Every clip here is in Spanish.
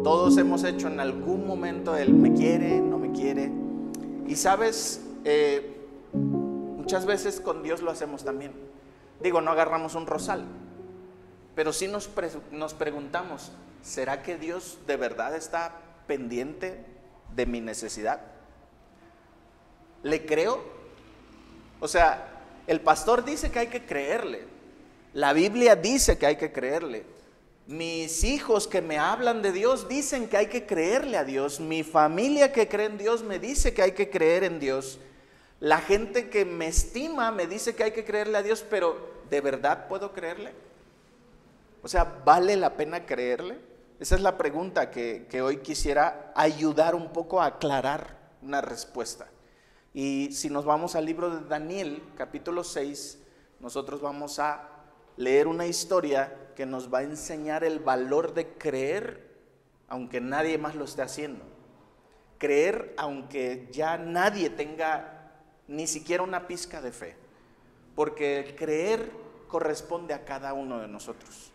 Todos hemos hecho en algún momento el me quiere, no me quiere. Y sabes, muchas veces con Dios lo hacemos también. Digo, no agarramos un rosal, pero sí nos preguntamos, ¿será que Dios de verdad está pendiente de mi necesidad? ¿Le creo? O sea, el pastor dice que hay que creerle. La Biblia dice que hay que creerle. Mis hijos que me hablan de Dios dicen que hay que creerle a Dios. Mi familia que cree en Dios me dice que hay que creer en Dios. La gente que me estima me dice que hay que creerle a Dios, pero ¿de verdad puedo creerle? O sea, ¿vale la pena creerle? Esa es la pregunta que hoy quisiera ayudar un poco a aclarar una respuesta. Y si nos vamos al libro de Daniel, capítulo 6, nosotros vamos a leer una historia que nos va a enseñar el valor de creer aunque nadie más lo esté haciendo. Creer aunque ya nadie tenga ni siquiera una pizca de fe. Porque creer corresponde a cada uno de nosotros.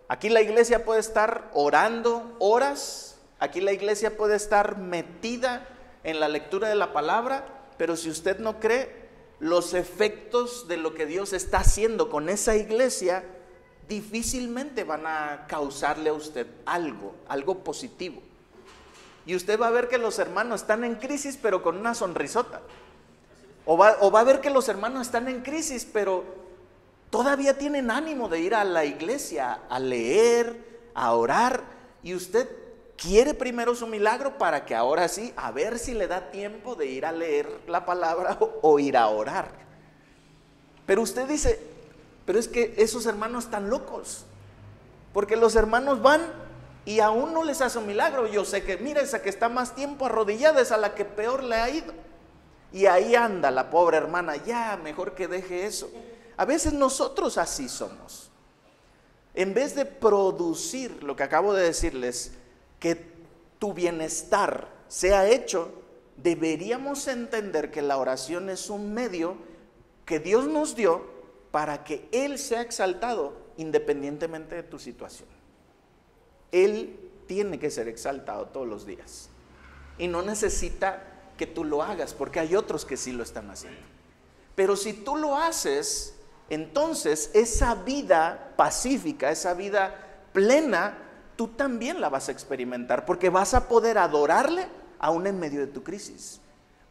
Aquí la iglesia puede estar orando horas, aquí la iglesia puede estar metida en la lectura de la palabra, pero si usted no cree, los efectos de lo que Dios está haciendo con esa iglesia difícilmente van a causarle a usted algo positivo. Y usted va a ver que los hermanos están en crisis, pero con una sonrisota. O va a ver que los hermanos están en crisis, pero todavía tienen ánimo de ir a la iglesia, a leer, a orar. Y usted quiere primero su milagro para que ahora sí, a ver si le da tiempo de ir a leer la palabra o ir a orar. Pero usted dice, pero es que esos hermanos están locos, porque los hermanos van y aún no les hace un milagro. Yo sé que, mira, esa que está más tiempo arrodillada es a la que peor le ha ido. Y ahí anda la pobre hermana, ya mejor que deje eso. A veces nosotros así somos. En vez de producir lo que acabo de decirles, que tu bienestar sea hecho, deberíamos entender que la oración es un medio que Dios nos dio para que Él sea exaltado independientemente de tu situación. Él tiene que ser exaltado todos los días y no necesita que tú lo hagas, porque hay otros que sí lo están haciendo. Pero si tú lo haces, entonces esa vida pacífica, esa vida plena, tú también la vas a experimentar, porque vas a poder adorarle aún en medio de tu crisis.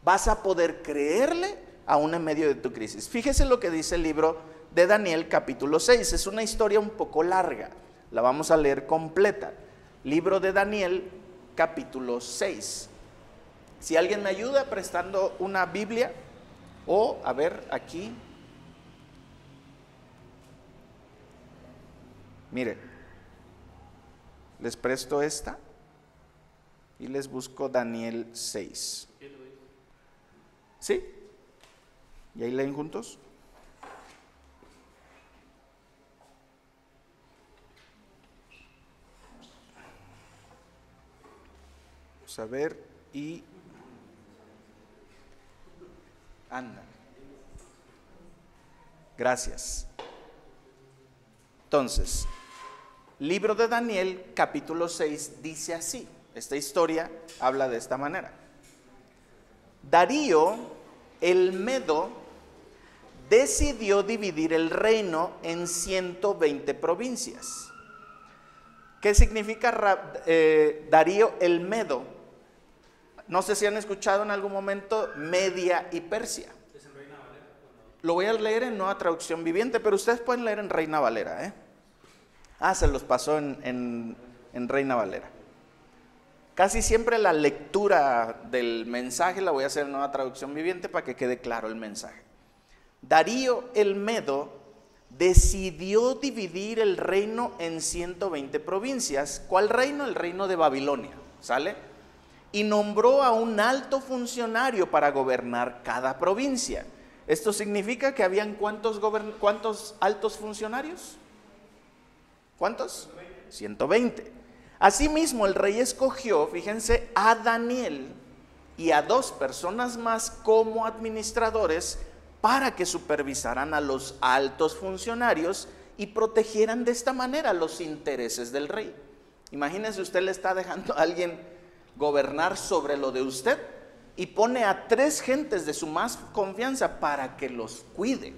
Vas a poder creerle aún en medio de tu crisis. Fíjese lo que dice el libro de Daniel capítulo 6. Es una historia un poco larga, la vamos a leer completa. Libro de Daniel capítulo 6. Si alguien me ayuda prestando una Biblia, o a ver aquí, mire, les presto esta y les busco Daniel 6. ¿Sí? ¿Y ahí leen juntos? Vamos a ver y anda. Gracias. Entonces, libro de Daniel, capítulo 6, dice así. Esta historia habla de esta manera. Darío el Medo decidió dividir el reino en 120 provincias. ¿Qué significa Darío el Medo? No sé si han escuchado en algún momento Media y Persia. Lo voy a leer en Nueva Traducción Viviente, pero ustedes pueden leer en Reina Valera, se los pasó en Reina Valera. Casi siempre la lectura del mensaje la voy a hacer en Nueva Traducción Viviente para que quede claro el mensaje. Darío el Medo decidió dividir el reino en 120 provincias. ¿Cuál reino? El reino de Babilonia, ¿sale? Y nombró a un alto funcionario para gobernar cada provincia. Esto significa que habían ¿cuántos altos funcionarios? ¿Cuántos? 120. Asimismo, el rey escogió, fíjense, a Daniel y a 2 personas más como administradores para que supervisaran a los altos funcionarios y protegieran de esta manera los intereses del rey. Imagínense, usted le está dejando a alguien gobernar sobre lo de usted y pone a 3 gentes de su más confianza para que los cuide,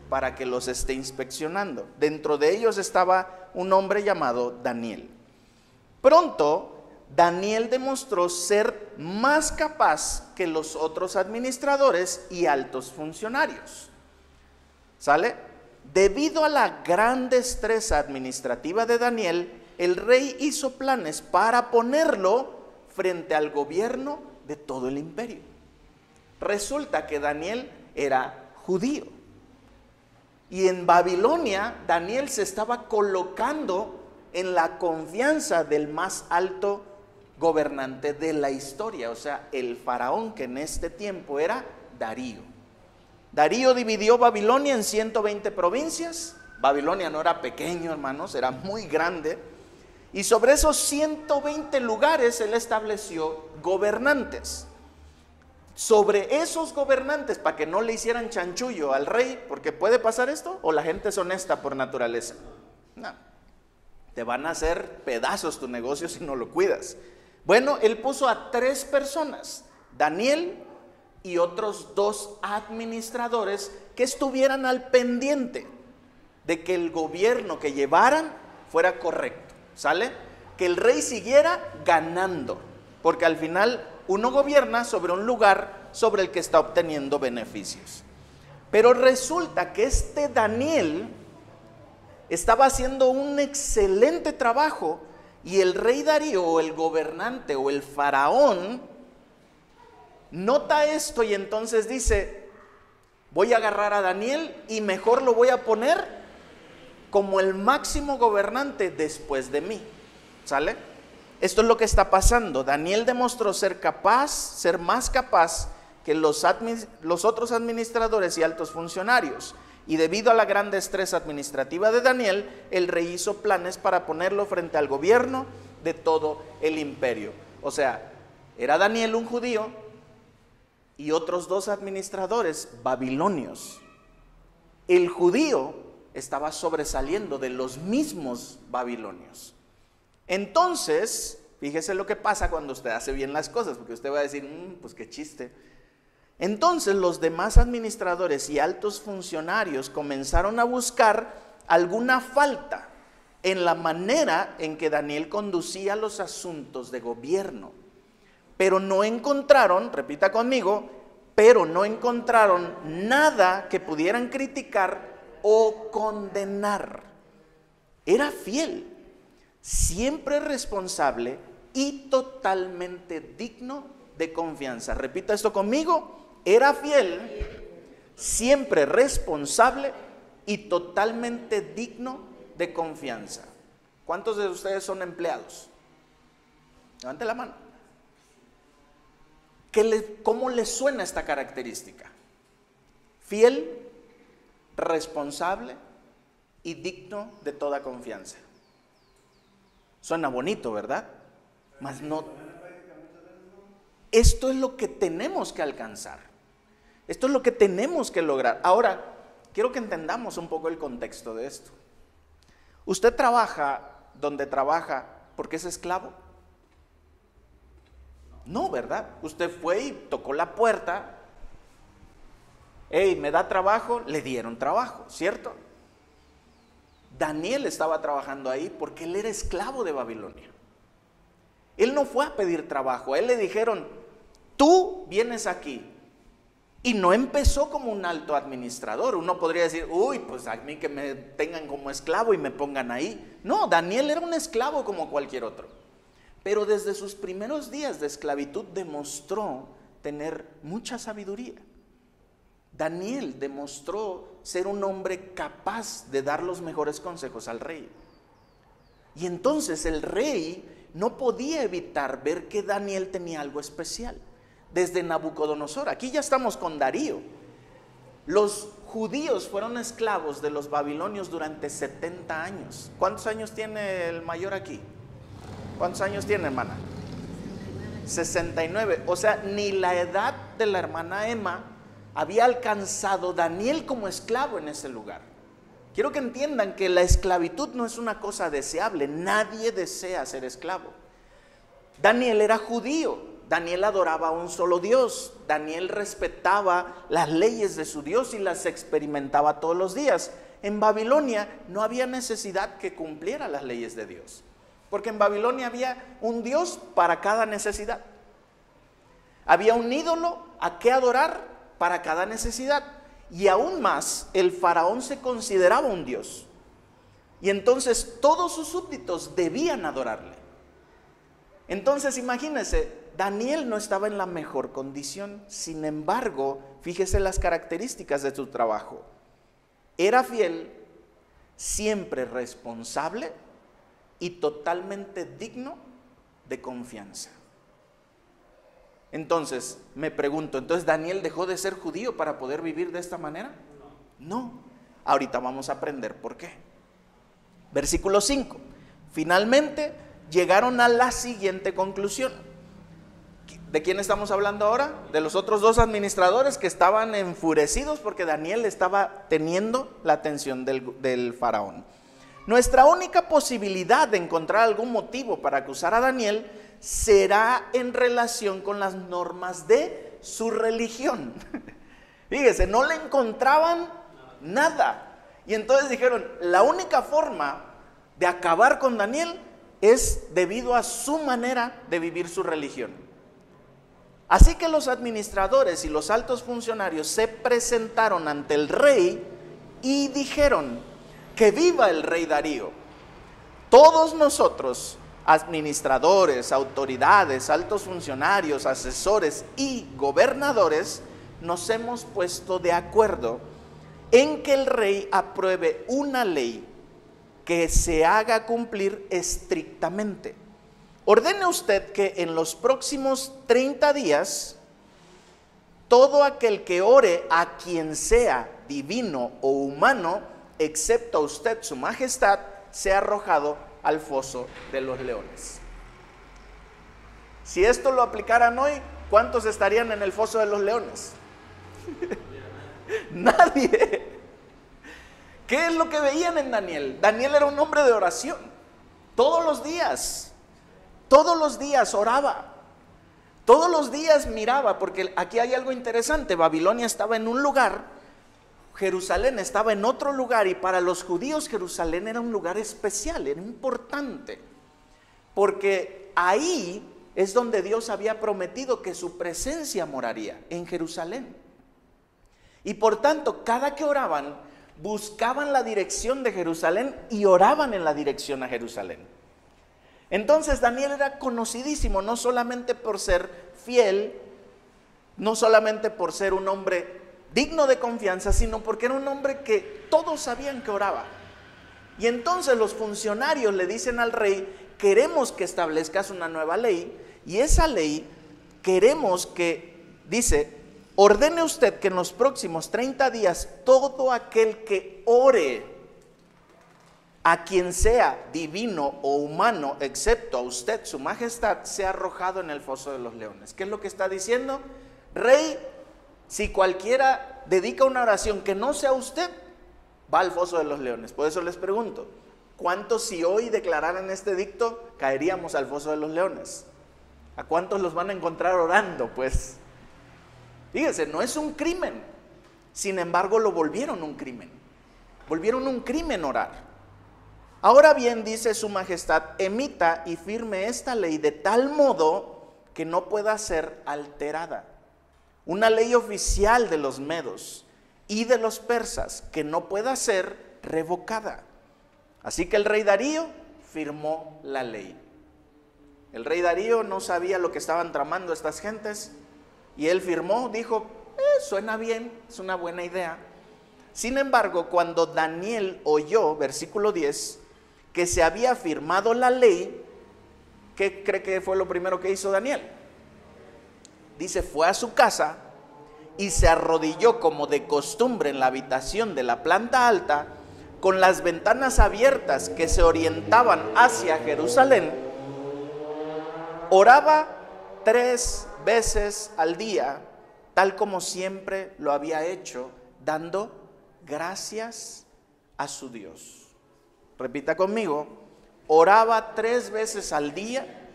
para que los esté inspeccionando. Dentro de ellos estaba un hombre llamado Daniel. Pronto, Daniel demostró ser más capaz que los otros administradores y altos funcionarios. ¿Sale? Debido a la gran destreza administrativa de Daniel, el rey hizo planes para ponerlo frente al gobierno de todo el imperio. Resulta que Daniel era judío. Y en Babilonia, Daniel se estaba colocando en la confianza del más alto gobernante de la historia, o sea, el faraón, que en este tiempo era Darío. Darío dividió Babilonia en 120 provincias. Babilonia no era pequeño, hermanos, era muy grande. Y sobre esos 120 lugares él estableció gobernantes. Sobre esos gobernantes, para que no le hicieran chanchullo al rey, porque puede pasar esto, o la gente es honesta por naturaleza. No, te van a hacer pedazos tu negocio si no lo cuidas. Bueno, él puso a 3 personas, Daniel y otros 2 administradores, que estuvieran al pendiente de que el gobierno que llevaran fuera correcto, ¿sale? Que el rey siguiera ganando, porque al final uno gobierna sobre un lugar sobre el que está obteniendo beneficios. Pero resulta que este Daniel estaba haciendo un excelente trabajo y el rey Darío, o el gobernante, o el faraón, nota esto y entonces dice: voy a agarrar a Daniel y mejor lo voy a poner como el máximo gobernante después de mí, ¿sale? Esto es lo que está pasando. Daniel demostró ser más capaz que los otros administradores y altos funcionarios. Y debido a la gran destreza administrativa de Daniel, el rey hizo planes para ponerlo frente al gobierno de todo el imperio. O sea, era Daniel un judío y otros 2 administradores babilonios. El judío estaba sobresaliendo de los mismos babilonios. Entonces, fíjese lo que pasa cuando usted hace bien las cosas, porque usted va a decir, pues qué chiste. Entonces los demás administradores y altos funcionarios comenzaron a buscar alguna falta en la manera en que Daniel conducía los asuntos de gobierno. Pero no encontraron, repita conmigo, pero no encontraron nada que pudieran criticar o condenar. Era fiel, siempre responsable y totalmente digno de confianza. Repita esto conmigo: era fiel, siempre responsable y totalmente digno de confianza. ¿Cuántos de ustedes son empleados? Levante la mano. ¿Cómo les suena esta característica? Fiel, responsable y digno de toda confianza. Suena bonito, ¿verdad? Mas no. Esto es lo que tenemos que alcanzar. Esto es lo que tenemos que lograr. Ahora, quiero que entendamos un poco el contexto de esto. ¿Usted trabaja donde trabaja porque es esclavo? No, ¿verdad? Usted fue y tocó la puerta. Hey, ¿me da trabajo? Le dieron trabajo, ¿cierto? Daniel estaba trabajando ahí porque él era esclavo de Babilonia. Él no fue a pedir trabajo. A él le dijeron: tú vienes aquí. Y no empezó como un alto administrador. Uno podría decir: uy, pues a mí que me tengan como esclavo y me pongan ahí. No, Daniel era un esclavo como cualquier otro. Pero desde sus primeros días de esclavitud demostró tener mucha sabiduría. Daniel demostró ser un hombre capaz de dar los mejores consejos al rey. Y entonces el rey no podía evitar ver que Daniel tenía algo especial. Desde Nabucodonosor, aquí ya estamos con Darío. Los judíos fueron esclavos de los babilonios durante 70 años. ¿Cuántos años tiene el mayor aquí? ¿Cuántos años tiene, hermana? 69. O sea, ni la edad de la hermana Emma había alcanzado Daniel como esclavo en ese lugar. Quiero que entiendan que la esclavitud no es una cosa deseable. Nadie desea ser esclavo. Daniel era judío. Daniel adoraba a un solo Dios. Daniel respetaba las leyes de su Dios y las experimentaba todos los días. En Babilonia no había necesidad que cumpliera las leyes de Dios, porque en Babilonia había un Dios para cada necesidad. Había un ídolo a qué adorar para cada necesidad. Y aún más, el faraón se consideraba un Dios. Y entonces todos sus súbditos debían adorarle. Entonces imagínense, Daniel no estaba en la mejor condición. Sin embargo, fíjese las características de su trabajo. Era fiel, siempre responsable y totalmente digno de confianza. Entonces, me pregunto, ¿entonces Daniel dejó de ser judío para poder vivir de esta manera? No. Ahorita vamos a aprender por qué. Versículo 5. Finalmente llegaron a la siguiente conclusión. ¿De quién estamos hablando ahora? De los otros dos administradores que estaban enfurecidos porque Daniel estaba teniendo la atención del faraón. Nuestra única posibilidad de encontrar algún motivo para acusar a Daniel será en relación con las normas de su religión. Fíjese, no le encontraban nada. Y entonces dijeron, la única forma de acabar con Daniel es debido a su manera de vivir su religión. Así que los administradores y los altos funcionarios se presentaron ante el rey y dijeron: que viva el rey Darío. Todos nosotros, administradores, autoridades, altos funcionarios, asesores y gobernadores, nos hemos puesto de acuerdo en que el rey apruebe una ley que se haga cumplir estrictamente. Ordene usted que en los próximos 30 días, todo aquel que ore a quien sea, divino o humano, excepto a usted, su majestad, sea arrojado al foso de los leones. Si esto lo aplicaran hoy, ¿cuántos estarían en el foso de los leones? Nadie. ¿Qué es lo que veían en Daniel? Daniel era un hombre de oración. Todos los días oraba. Todos los días miraba, porque aquí hay algo interesante. Babilonia estaba en un lugar, Jerusalén estaba en otro lugar, y para los judíos Jerusalén era un lugar especial, era importante, porque ahí es donde Dios había prometido que su presencia moraría, en Jerusalén. Y por tanto, cada que oraban, buscaban la dirección de Jerusalén y oraban en la dirección a Jerusalén. Entonces Daniel era conocidísimo, no solamente por ser fiel, no solamente por ser un hombre digno de confianza, sino porque era un hombre que todos sabían que oraba. Y entonces los funcionarios le dicen al rey: queremos que establezcas una nueva ley, y esa ley queremos que, dice, ordene usted que en los próximos 30 días todo aquel que ore a quien sea divino o humano, excepto a usted, su majestad, sea arrojado en el foso de los leones. ¿Qué es lo que está diciendo? Rey, si cualquiera dedica una oración que no sea usted, va al foso de los leones. Por eso les pregunto, ¿cuántos si hoy declararan este edicto caeríamos al foso de los leones? ¿A cuántos los van a encontrar orando? Pues fíjese, no es un crimen. Sin embargo, lo volvieron un crimen. Volvieron un crimen orar. Ahora bien, dice su majestad, emita y firme esta ley de tal modo que no pueda ser alterada. Una ley oficial de los medos y de los persas que no pueda ser revocada. Así que el rey Darío firmó la ley. El rey Darío no sabía lo que estaban tramando estas gentes y él firmó, dijo, suena bien, es una buena idea. Sin embargo, cuando Daniel oyó, versículo 10, que se había firmado la ley, ¿qué cree que fue lo primero que hizo Daniel? Dice, fue a su casa y se arrodilló como de costumbre en la habitación de la planta alta, con las ventanas abiertas que se orientaban hacia Jerusalén. Oraba 3 veces al día, tal como siempre lo había hecho, dando gracias a su Dios. Repita conmigo, oraba 3 veces al día,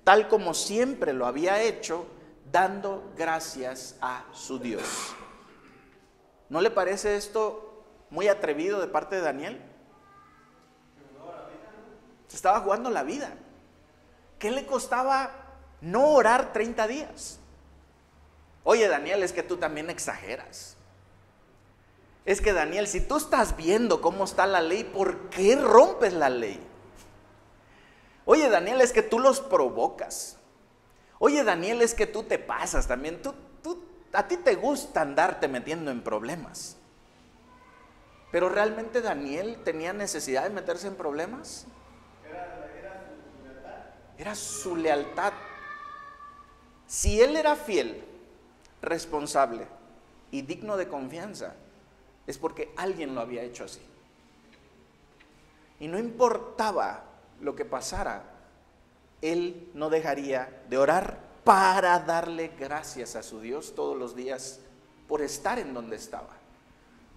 tal como siempre lo había hecho, dando gracias a su Dios. ¿No le parece esto muy atrevido de parte de Daniel? Se estaba jugando la vida. ¿Qué le costaba no orar 30 días? Oye, Daniel, es que tú también exageras. Es que, Daniel, si tú estás viendo cómo está la ley, ¿por qué rompes la ley? Oye, Daniel, es que tú los provocas. Oye, Daniel, es que tú te pasas también. A ti te gusta andarte metiendo en problemas. Pero ¿realmente Daniel tenía necesidad de meterse en problemas? Era su lealtad. Si él era fiel, responsable y digno de confianza, es porque alguien lo había hecho así. Y no importaba lo que pasara, él no dejaría de orar para darle gracias a su Dios todos los días por estar en donde estaba.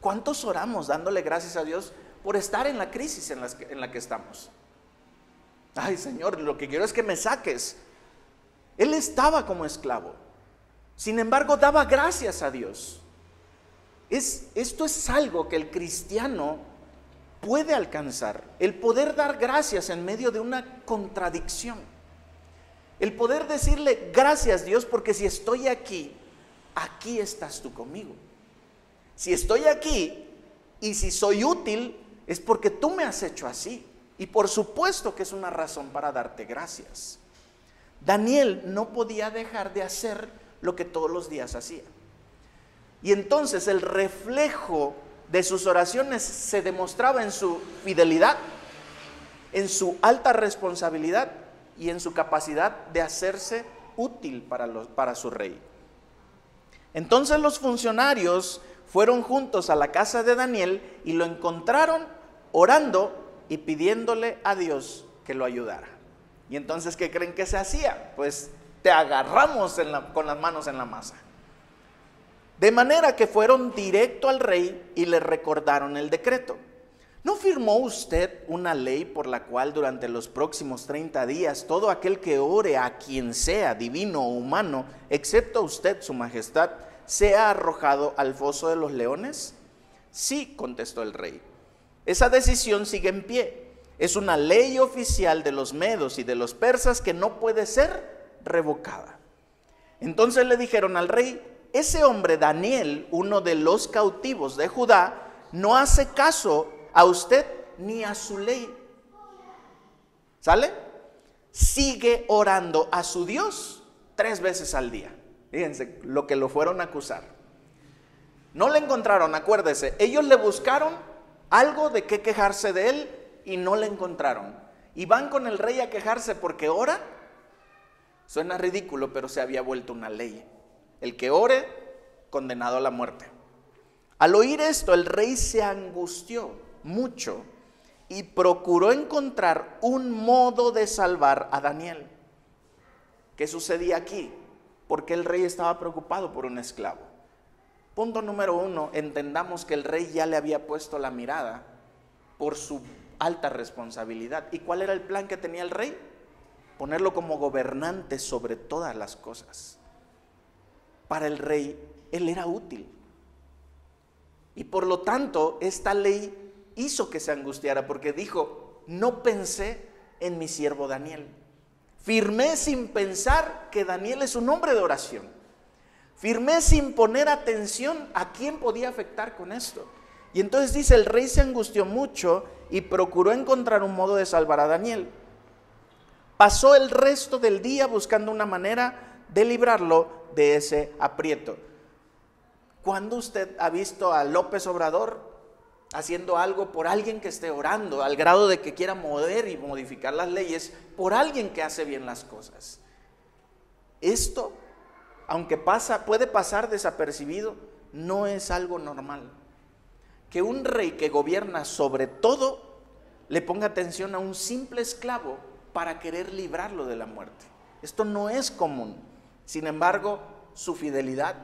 ¿Cuántos oramos dándole gracias a Dios por estar en la crisis en la que estamos? Ay, Señor, lo que quiero es que me saques. Él estaba como esclavo. Sin embargo, daba gracias a Dios. Esto es algo que el cristiano puede alcanzar, el poder dar gracias en medio de una contradicción, el poder decirle gracias, Dios, porque si estoy aquí, aquí estás tú conmigo. Si estoy aquí y si soy útil, es porque tú me has hecho así, y por supuesto que es una razón para darte gracias. Daniel no podía dejar de hacer lo que todos los días hacía. Y entonces el reflejo de sus oraciones se demostraba en su fidelidad, en su alta responsabilidad y en su capacidad de hacerse útil para su rey. Entonces los funcionarios fueron juntos a la casa de Daniel y lo encontraron orando y pidiéndole a Dios que lo ayudara. Y entonces, ¿qué creen que se hacía? Pues te agarramos con las manos en la masa. De manera que fueron directo al rey y le recordaron el decreto. ¿No firmó usted una ley por la cual durante los próximos 30 días todo aquel que ore a quien sea, divino o humano, excepto usted, su majestad, sea arrojado al foso de los leones? Sí, contestó el rey. Esa decisión sigue en pie. Es una ley oficial de los medos y de los persas que no puede ser revocada. Entonces le dijeron al rey: ese hombre Daniel, uno de los cautivos de Judá, no hace caso a usted ni a su ley. ¿Sale? sigue orando a su Dios 3 veces al día. Fíjense lo que lo fueron a acusar. No le encontraron, acuérdese, ellos le buscaron algo de qué quejarse de él y no le encontraron. Y van con el rey a quejarse porque ora. Suena ridículo, pero se había vuelto una ley. El que ore, condenado a la muerte. Al oír esto, el rey se angustió mucho y procuró encontrar un modo de salvar a Daniel. ¿Qué sucedía aquí? Porque el rey estaba preocupado por un esclavo. Punto número 1, entendamos que el rey ya le había puesto la mirada por su alta responsabilidad. ¿Y cuál era el plan que tenía el rey? Ponerlo como gobernante sobre todas las cosas. Para el rey, él era útil. Y por lo tanto, esta ley hizo que se angustiara, porque dijo: no pensé en mi siervo Daniel. Firmé sin pensar que Daniel es un hombre de oración. Firmé sin poner atención a quién podía afectar con esto. Y entonces dice, el rey se angustió mucho y procuró encontrar un modo de salvar a Daniel. Pasó el resto del día buscando una manera de librarlo de ese aprieto. ¿Cuándo usted ha visto a López Obrador haciendo algo por alguien que esté orando, al grado de que quiera mover y modificar las leyes por alguien que hace bien las cosas? Esto, aunque puede pasar desapercibido, no es algo normal. Que un rey que gobierna sobre todo le ponga atención a un simple esclavo para querer librarlo de la muerte. Esto no es común. Sin embargo, su fidelidad,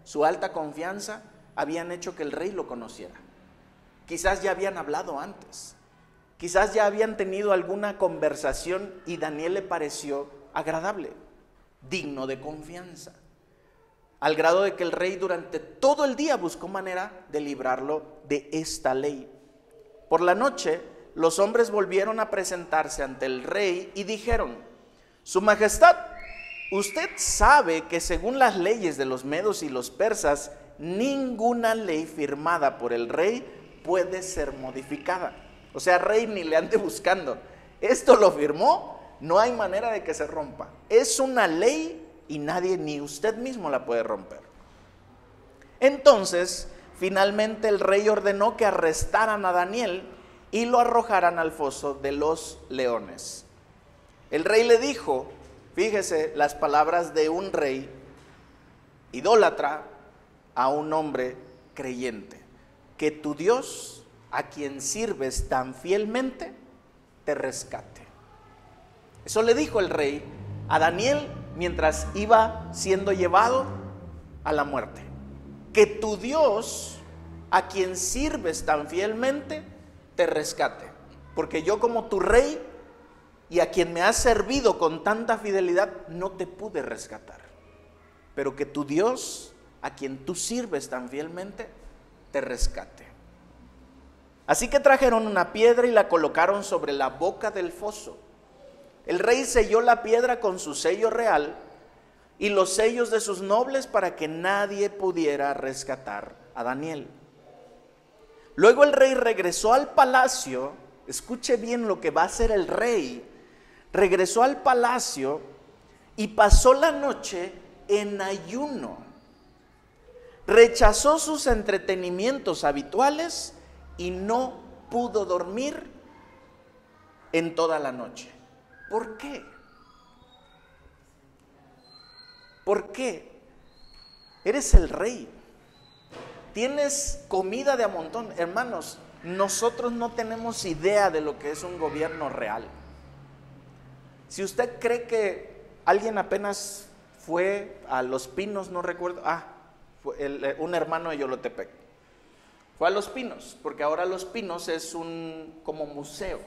su alta confianza habían hecho que el rey lo conociera. Quizás ya habían hablado antes, quizás ya habían tenido alguna conversación y Daniel le pareció agradable, digno de confianza, al grado de que el rey durante todo el día buscó manera de librarlo de esta ley. Por la noche, los hombres volvieron a presentarse ante el rey y dijeron: Su Majestad, usted sabe que según las leyes de los medos y los persas, ninguna ley firmada por el rey puede ser modificada. O sea, rey, ni le ande buscando. Esto lo firmó, no hay manera de que se rompa. Es una ley y nadie, ni usted mismo, la puede romper. Entonces, finalmente el rey ordenó que arrestaran a Daniel y lo arrojaran al foso de los leones. El rey le dijo, fíjese las palabras de un rey idólatra a un hombre creyente: que tu Dios, a quien sirves tan fielmente, te rescate. Eso le dijo el rey a Daniel mientras iba siendo llevado a la muerte. Que tu Dios, a quien sirves tan fielmente, te rescate. Porque yo, como tu rey y a quien me has servido con tanta fidelidad, no te pude rescatar. Pero que tu Dios, a quien tú sirves tan fielmente, te rescate. Así que trajeron una piedra y la colocaron sobre la boca del foso. El rey selló la piedra con su sello real y los sellos de sus nobles para que nadie pudiera rescatar a Daniel. Luego el rey regresó al palacio. Escuche bien lo que va a hacer el rey. Regresó al palacio y pasó la noche en ayuno. Rechazó sus entretenimientos habituales y no pudo dormir en toda la noche. ¿Por qué? ¿Por qué? Eres el rey. Tienes comida de a montón. Hermanos, nosotros no tenemos idea de lo que es un gobierno real. Si usted cree que alguien apenas fue a Los Pinos, no recuerdo, un hermano de Yolotepec, fue a Los Pinos, porque ahora Los Pinos es como museo.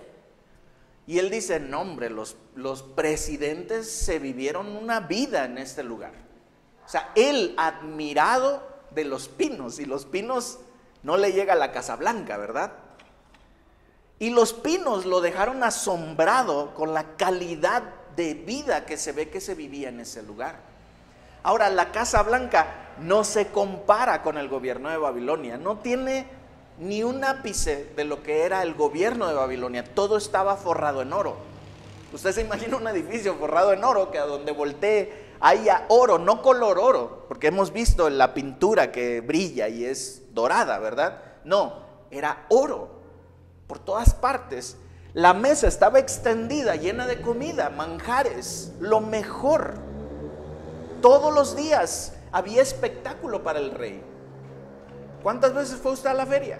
Y él dice, no hombre, los presidentes se vivieron una vida en este lugar. O sea, él admirado de Los Pinos, y Los Pinos no le llega a la Casa Blanca, ¿verdad? Y Los Pinos lo dejaron asombrado con la calidad de vida que se ve que se vivía en ese lugar. Ahora, la Casa Blanca no se compara con el gobierno de Babilonia, no tiene ni un ápice de lo que era el gobierno de Babilonia, todo estaba forrado en oro. Usted se imagina un edificio forrado en oro que a donde voltee haya oro, no color oro, porque hemos visto la pintura que brilla y es dorada, ¿verdad? No, era oro por todas partes. La mesa estaba extendida, llena de comida, manjares, lo mejor. Todos los días había espectáculo para el rey. ¿Cuántas veces fue usted a la feria?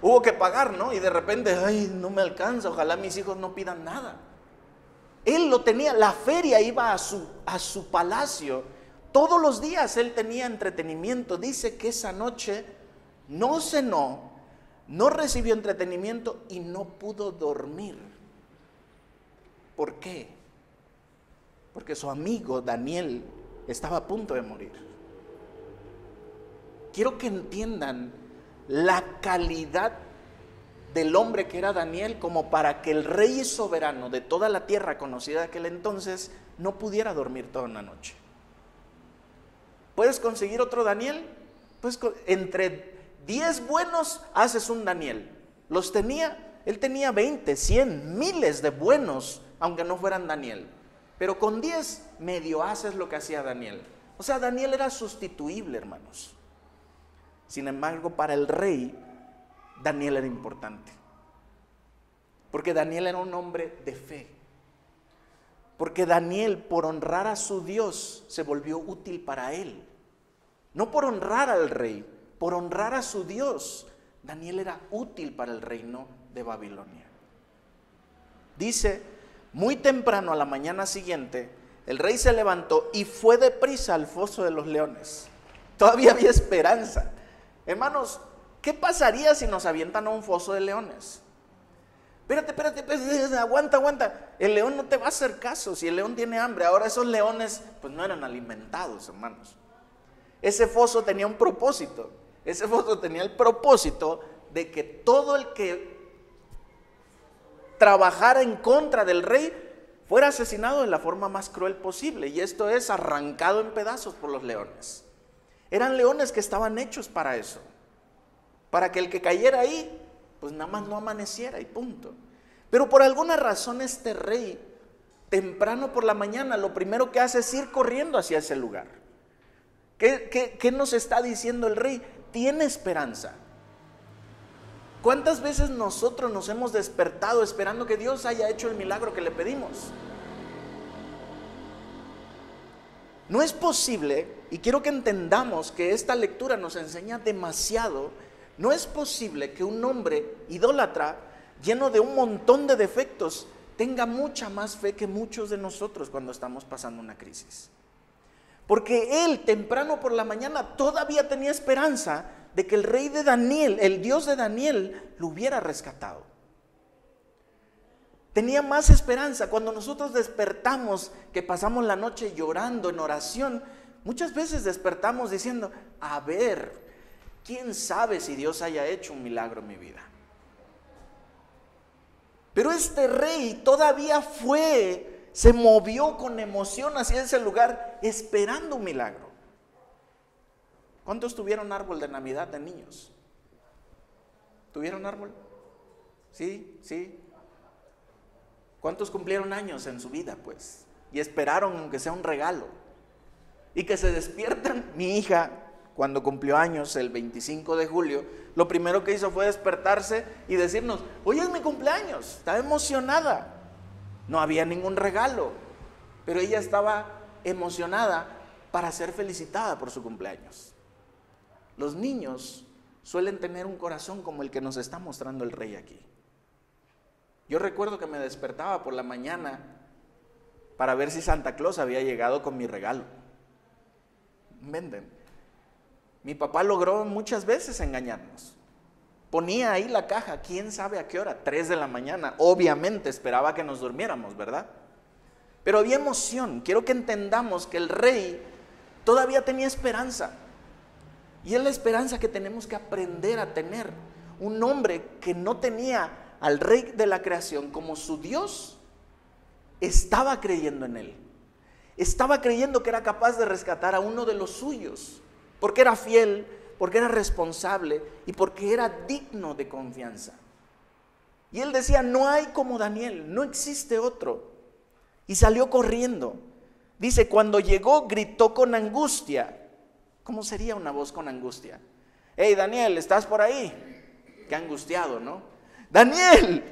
Hubo que pagar, ¿no? Y de repente, ay, no me alcanza, ojalá mis hijos no pidan nada. Él lo tenía, la feria iba a su palacio. Todos los días él tenía entretenimiento. Dice que esa noche no cenó, no recibió entretenimiento y no pudo dormir. ¿Por qué? Porque su amigo Daniel estaba a punto de morir. Quiero que entiendan la calidad del hombre que era Daniel, como para que el rey soberano de toda la tierra conocida de aquel entonces no pudiera dormir toda una noche. ¿Puedes conseguir otro Daniel? Pues entre 10 buenos haces un Daniel. Los tenía, él tenía 20, 100, miles de buenos, aunque no fueran Daniel. Pero con 10 medio haces lo que hacía Daniel. O sea, Daniel era sustituible, hermanos. Sin embargo, para el rey, Daniel era importante. Porque Daniel era un hombre de fe. Porque Daniel, por honrar a su Dios, se volvió útil para él. No por honrar al rey, por honrar a su Dios. Daniel era útil para el reino de Babilonia. Dice, muy temprano a la mañana siguiente, el rey se levantó y fue deprisa al foso de los leones. Todavía había esperanza. Hermanos, ¿qué pasaría si nos avientan a un foso de leones? Espérate, aguanta. El león no te va a hacer caso si el león tiene hambre. Ahora esos leones pues no eran alimentados, hermanos. Ese foso tenía un propósito. Ese foso tenía el propósito de que todo el que trabajara en contra del rey fuera asesinado de la forma más cruel posible. Y esto es arrancado en pedazos por los leones. Eran leones que estaban hechos para eso. Para que el que cayera ahí, pues nada más no amaneciera y punto. Pero por alguna razón este rey, temprano por la mañana, lo primero que hace es ir corriendo hacia ese lugar. ¿Qué nos está diciendo el rey? Tiene esperanza. ¿Cuántas veces nosotros nos hemos despertado esperando que Dios haya hecho el milagro que le pedimos? No es posible, y quiero que entendamos que esta lectura nos enseña demasiado. No es posible que un hombre idólatra, lleno de un montón de defectos, tenga mucha más fe que muchos de nosotros cuando estamos pasando una crisis. Porque él, temprano por la mañana, todavía tenía esperanza de que el rey de Daniel, el Dios de Daniel, lo hubiera rescatado. Tenía más esperanza. Cuando nosotros despertamos, que pasamos la noche llorando en oración, muchas veces despertamos diciendo, a ver, ¿quién sabe si Dios haya hecho un milagro en mi vida? Pero este rey todavía se movió con emoción hacia ese lugar esperando un milagro. ¿Cuántos tuvieron árbol de Navidad de niños? ¿Tuvieron árbol? Sí. ¿Cuántos cumplieron años en su vida, pues? Y esperaron aunque sea un regalo. Y que se despiertan. Mi hija, cuando cumplió años el 25 de julio, lo primero que hizo fue despertarse y decirnos, hoy es mi cumpleaños, estaba emocionada. No había ningún regalo, pero ella estaba emocionada para ser felicitada por su cumpleaños. Los niños suelen tener un corazón como el que nos está mostrando el rey aquí. Yo recuerdo que me despertaba por la mañana para ver si Santa Claus había llegado con mi regalo. ¿Venden? Mi papá logró muchas veces engañarnos. Ponía ahí la caja, quién sabe a qué hora, 3 de la mañana. Obviamente esperaba que nos durmiéramos, ¿verdad? Pero había emoción. Quiero que entendamos que el rey todavía tenía esperanza. Y es la esperanza que tenemos que aprender a tener. Un hombre que no tenía al rey de la creación como su Dios, estaba creyendo en él. Estaba creyendo que era capaz de rescatar a uno de los suyos, porque era fiel, porque era responsable y porque era digno de confianza. Y él decía, no hay como Daniel, no existe otro. Y salió corriendo. Dice, cuando llegó, gritó con angustia. ¿Cómo sería una voz con angustia? Hey, Daniel, ¿estás por ahí? Qué angustiado, ¿no? Daniel,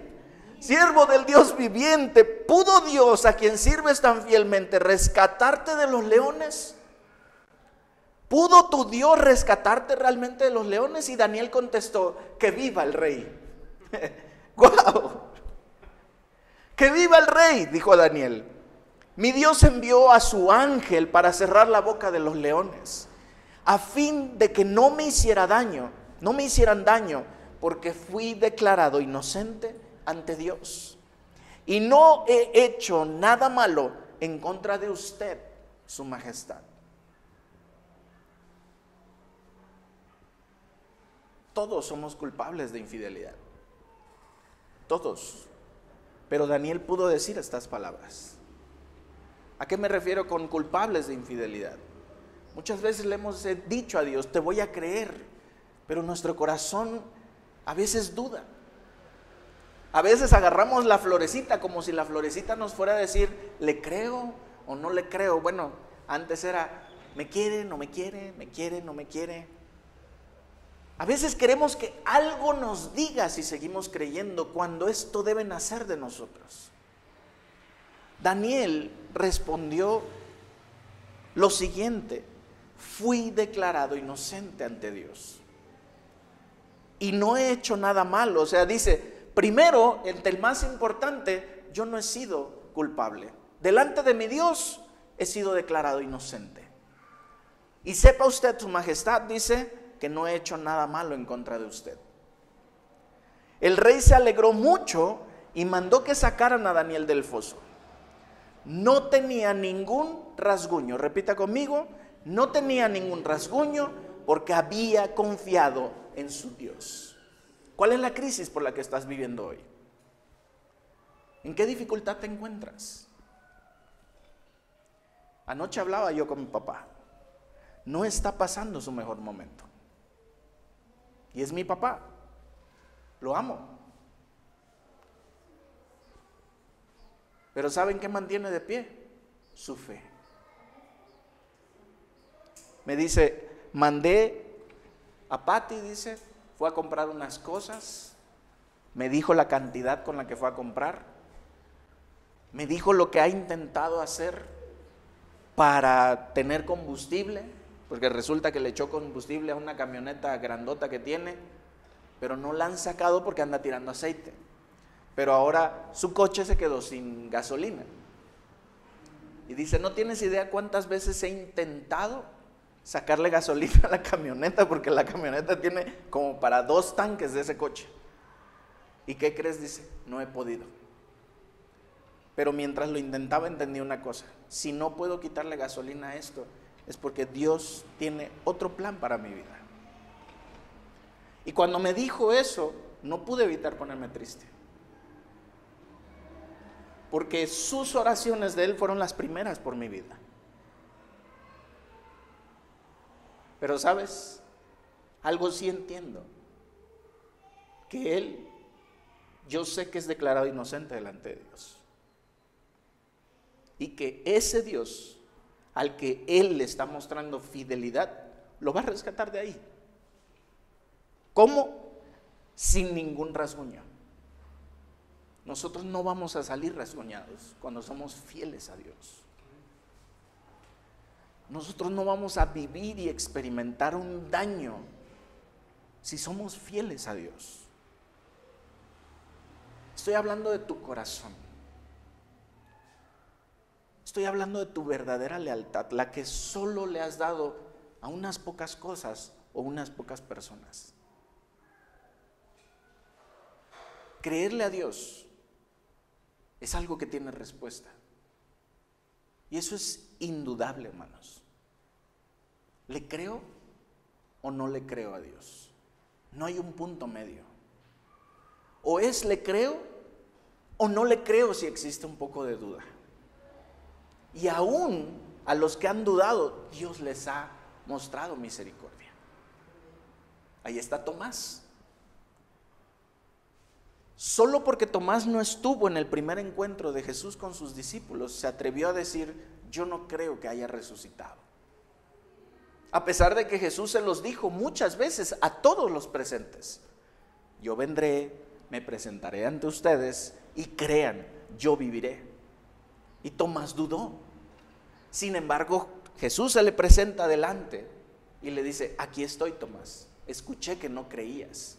siervo del Dios viviente, ¿pudo Dios, a quien sirves tan fielmente, rescatarte de los leones? ¿Pudo tu Dios rescatarte realmente de los leones? Y Daniel contestó, que viva el rey. ¡Guau! ¡Que viva el rey!, dijo Daniel. Mi Dios envió a su ángel para cerrar la boca de los leones, a fin de que no me hicieran daño, porque fui declarado inocente ante Dios. Y no he hecho nada malo en contra de usted, su majestad. Todos somos culpables de infidelidad. Todos. Pero Daniel pudo decir estas palabras. ¿A qué me refiero con culpables de infidelidad? Muchas veces le hemos dicho a Dios, te voy a creer, pero nuestro corazón a veces duda. A veces agarramos la florecita como si la florecita nos fuera a decir, ¿le creo o no le creo? Bueno, antes era, ¿me quiere, no me quiere? ¿Me quiere, no me quiere? A veces queremos que algo nos diga si seguimos creyendo cuando esto debe nacer de nosotros. Daniel respondió lo siguiente: fui declarado inocente ante Dios y no he hecho nada malo. O sea, dice, primero, entre el más importante, yo no he sido culpable. Delante de mi Dios he sido declarado inocente. Y sepa usted, su majestad, dice, que no he hecho nada malo en contra de usted. El rey se alegró mucho y mandó que sacaran a Daniel del foso. No tenía ningún rasguño, repita conmigo, no tenía ningún rasguño porque había confiado en su Dios. ¿Cuál es la crisis por la que estás viviendo hoy? ¿En qué dificultad te encuentras? Anoche hablaba yo con mi papá. No está pasando su mejor momento. Y es mi papá. Lo amo. Pero ¿saben qué mantiene de pie? Su fe. Me dice, mandé a Patti, dice, fue a comprar unas cosas. Me dijo la cantidad con la que fue a comprar. Me dijo lo que ha intentado hacer para tener combustible, porque resulta que le echó combustible a una camioneta grandota que tiene, pero no la han sacado porque anda tirando aceite. Pero ahora su coche se quedó sin gasolina. Y dice, no tienes idea cuántas veces he intentado sacarle gasolina a la camioneta, porque la camioneta tiene como para 2 tanques de ese coche. ¿Y qué crees? Dice, no he podido. Pero mientras lo intentaba entendí una cosa: si no puedo quitarle gasolina a esto, es porque Dios tiene otro plan para mi vida. Y cuando me dijo eso, no pude evitar ponerme triste, porque sus oraciones de él fueron las primeras por mi vida. Pero ¿sabes? Algo sí entiendo, que él, yo sé que es declarado inocente delante de Dios, y que ese Dios al que él le está mostrando fidelidad, lo va a rescatar de ahí. ¿Cómo? Sin ningún rasguño. Nosotros no vamos a salir rasguñados cuando somos fieles a Dios. Nosotros no vamos a vivir y experimentar un daño si somos fieles a Dios. Estoy hablando de tu corazón. Estoy hablando de tu verdadera lealtad, la que solo le has dado a unas pocas cosas o unas pocas personas. Creerle a Dios es algo que tiene respuesta. Y eso es indudable, hermanos. ¿Le creo o no le creo a Dios? No hay un punto medio. O es le creo o no le creo si existe un poco de duda. Y aún a los que han dudado, Dios les ha mostrado misericordia. Ahí está Tomás. Solo porque Tomás no estuvo en el primer encuentro de Jesús con sus discípulos, se atrevió a decir: yo no creo que haya resucitado. A pesar de que Jesús se los dijo muchas veces a todos los presentes: yo vendré, me presentaré ante ustedes y crean, yo viviré. Y Tomás dudó. Sin embargo, Jesús se le presenta delante y le dice: aquí estoy, Tomás, escuché que no creías.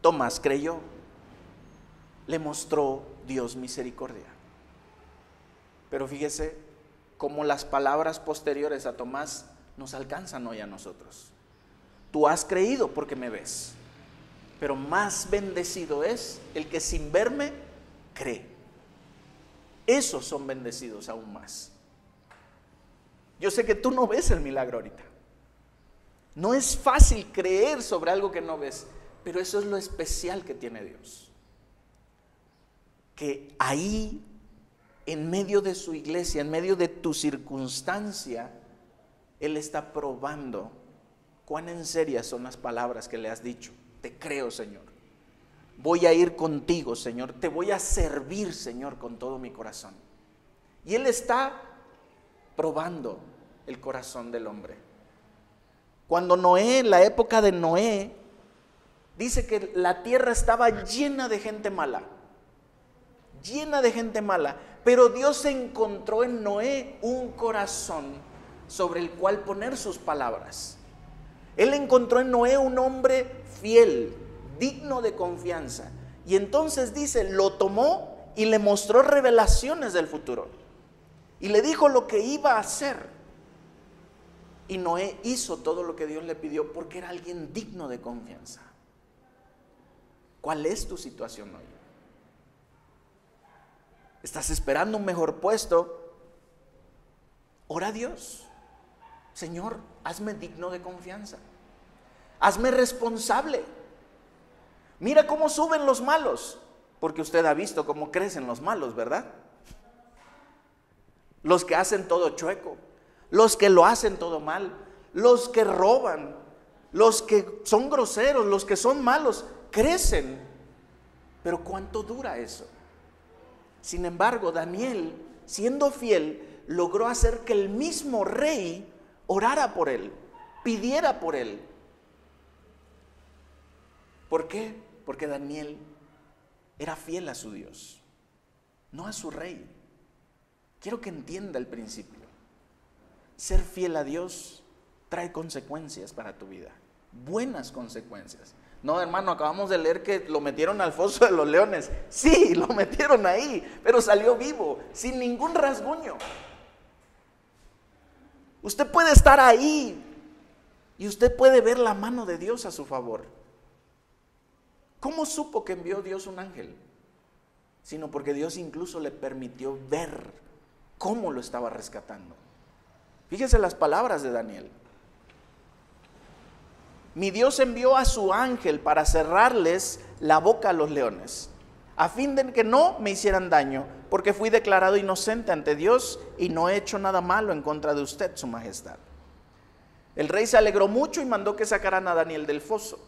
Tomás creyó. Le mostró Dios misericordia. Pero fíjese cómo las palabras posteriores a Tomás nos alcanzan hoy a nosotros. Tú has creído porque me ves, pero más bendecido es el que sin verme cree. Esos son bendecidos aún más. Yo sé que tú no ves el milagro ahorita. No es fácil creer sobre algo que no ves, pero eso es lo especial que tiene Dios. Que ahí, en medio de su iglesia, en medio de tu circunstancia, Él está probando cuán en serias son las palabras que le has dicho. Te creo, Señor. Voy a ir contigo, Señor. Te voy a servir, Señor, con todo mi corazón. Y Él está probando el corazón del hombre. Cuando Noé, en la época de Noé, dice que la tierra estaba llena de gente mala. Llena de gente mala, pero Dios encontró en Noé un corazón sobre el cual poner sus palabras. Él encontró en Noé un hombre fiel, digno de confianza, y entonces dice, lo tomó y le mostró revelaciones del futuro, y le dijo lo que iba a hacer, y Noé hizo todo lo que Dios le pidió porque era alguien digno de confianza. ¿Cuál es tu situación hoy? ¿Estás esperando un mejor puesto? Ora a Dios. Señor, hazme digno de confianza. Hazme responsable. Mira cómo suben los malos, porque usted ha visto cómo crecen los malos, ¿verdad? Los que hacen todo chueco, los que lo hacen todo mal, los que roban, los que son groseros, los que son malos, crecen. Pero ¿cuánto dura eso? Sin embargo, Daniel, siendo fiel, logró hacer que el mismo rey orara por él, pidiera por él. ¿Por qué? Porque Daniel era fiel a su Dios, no a su rey. Quiero que entienda el principio. Ser fiel a Dios trae consecuencias para tu vida, buenas consecuencias. No, hermano, acabamos de leer que lo metieron al foso de los leones. Sí, lo metieron ahí, pero salió vivo, sin ningún rasguño. Usted puede estar ahí y usted puede ver la mano de Dios a su favor. ¿Cómo supo que envió Dios un ángel? Sino porque Dios incluso le permitió ver cómo lo estaba rescatando. Fíjese las palabras de Daniel. Mi Dios envió a su ángel para cerrarles la boca a los leones, a fin de que no me hicieran daño, porque fui declarado inocente ante Dios y no he hecho nada malo en contra de usted, su majestad. El rey se alegró mucho y mandó que sacaran a Daniel del foso.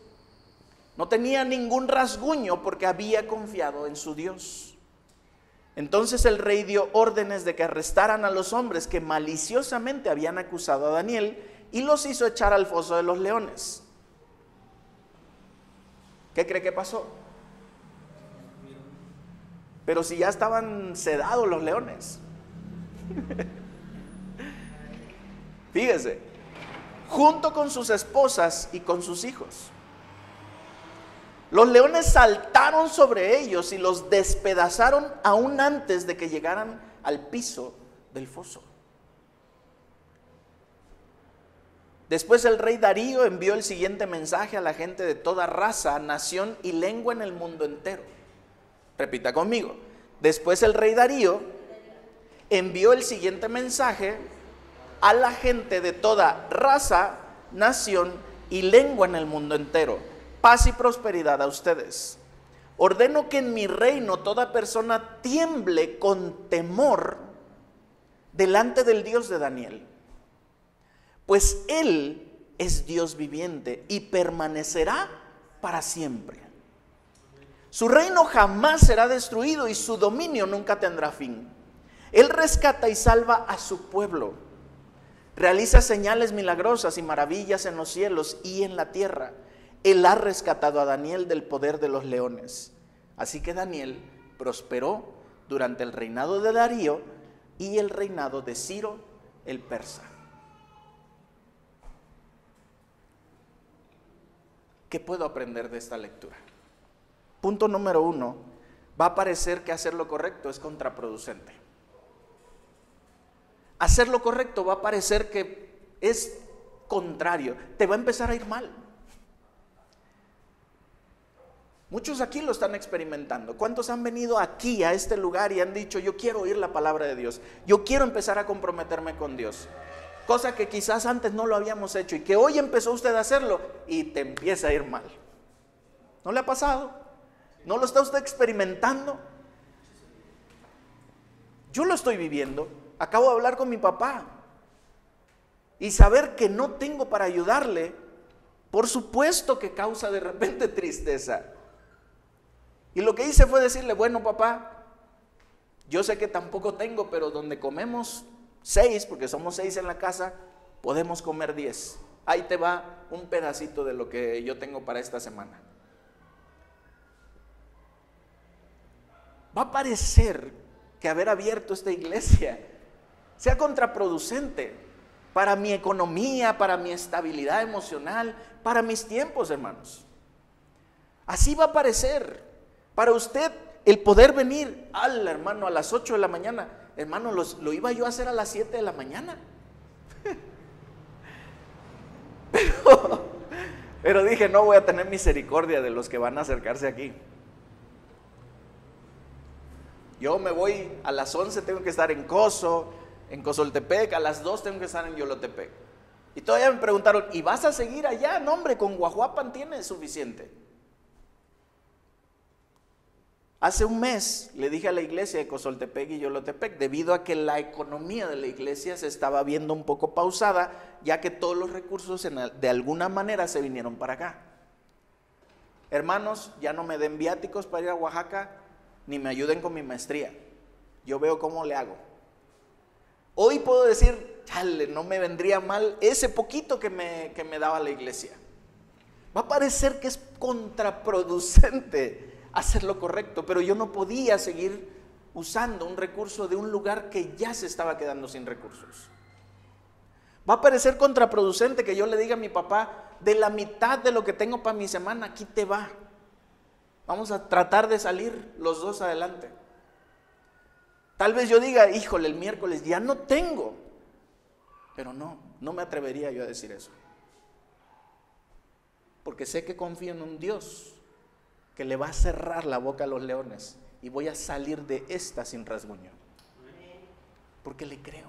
No tenía ningún rasguño porque había confiado en su Dios. Entonces el rey dio órdenes de que arrestaran a los hombres que maliciosamente habían acusado a Daniel y los hizo echar al foso de los leones. ¿Qué cree que pasó? Pero si ya estaban sedados los leones. Fíjese, junto con sus esposas y con sus hijos. Los leones saltaron sobre ellos y los despedazaron aún antes de que llegaran al piso del foso. Después el rey Darío envió el siguiente mensaje a la gente de toda raza, nación y lengua en el mundo entero. Repita conmigo. Después el rey Darío envió el siguiente mensaje a la gente de toda raza, nación y lengua en el mundo entero. Paz y prosperidad a ustedes. Ordeno que en mi reino toda persona tiemble con temor delante del Dios de Daniel, pues Él es Dios viviente y permanecerá para siempre. Su reino jamás será destruido y su dominio nunca tendrá fin. Él rescata y salva a su pueblo. Realiza señales milagrosas y maravillas en los cielos y en la tierra. Él ha rescatado a Daniel del poder de los leones. Así que Daniel prosperó durante el reinado de Darío y el reinado de Ciro el persa. ¿Qué puedo aprender de esta lectura? Punto número 1, va a parecer que hacer lo correcto es contraproducente. Hacer lo correcto va a parecer que es contrario, te va a empezar a ir mal. Muchos aquí lo están experimentando. ¿Cuántos han venido aquí a este lugar y han dicho, yo quiero oír la palabra de Dios, yo quiero empezar a comprometerme con Dios? Cosa que quizás antes no lo habíamos hecho y que hoy empezó usted a hacerlo y te empieza a ir mal. ¿No le ha pasado? ¿No lo está usted experimentando? Yo lo estoy viviendo. Acabo de hablar con mi papá y saber que no tengo para ayudarle, por supuesto que causa de repente tristeza. Y lo que hice fue decirle, bueno papá, yo sé que tampoco tengo, pero donde comemos 6, porque somos 6 en la casa, podemos comer 10. Ahí te va un pedacito de lo que yo tengo para esta semana. Va a parecer que haber abierto esta iglesia sea contraproducente para mi economía, para mi estabilidad emocional, para mis tiempos, hermanos. Así va a parecer. Para usted el poder venir hermano a las 8 de la mañana, hermano, lo iba yo a hacer a las 7 de la mañana. Pero dije, no voy a tener misericordia de los que van a acercarse aquí. Yo me voy a las 11, tengo que estar en Cozoltepec, a las 2 tengo que estar en Yolotepec. Y todavía me preguntaron, ¿y vas a seguir allá? No, hombre, con Guajuapan tienes suficiente. Hace un mes le dije a la iglesia de Cozoltepec y Yolotepec, debido a que la economía de la iglesia se estaba viendo un poco pausada, ya que todos los recursos de alguna manera se vinieron para acá. Hermanos, ya no me den viáticos para ir a Oaxaca, ni me ayuden con mi maestría. Yo veo cómo le hago. Hoy puedo decir, chale, no me vendría mal ese poquito que me daba la iglesia. Va a parecer que es contraproducente hacer lo correcto, pero yo no podía seguir usando un recurso de un lugar que ya se estaba quedando sin recursos. Va a parecer contraproducente que yo le diga a mi papá, de la mitad de lo que tengo para mi semana, aquí te va. Vamos a tratar de salir los dos adelante. Tal vez yo diga, híjole, el miércoles ya no tengo. Pero no me atrevería yo a decir eso. Porque sé que confío en un Dios que le va a cerrar la boca a los leones y voy a salir de esta sin rasguño. Porque le creo.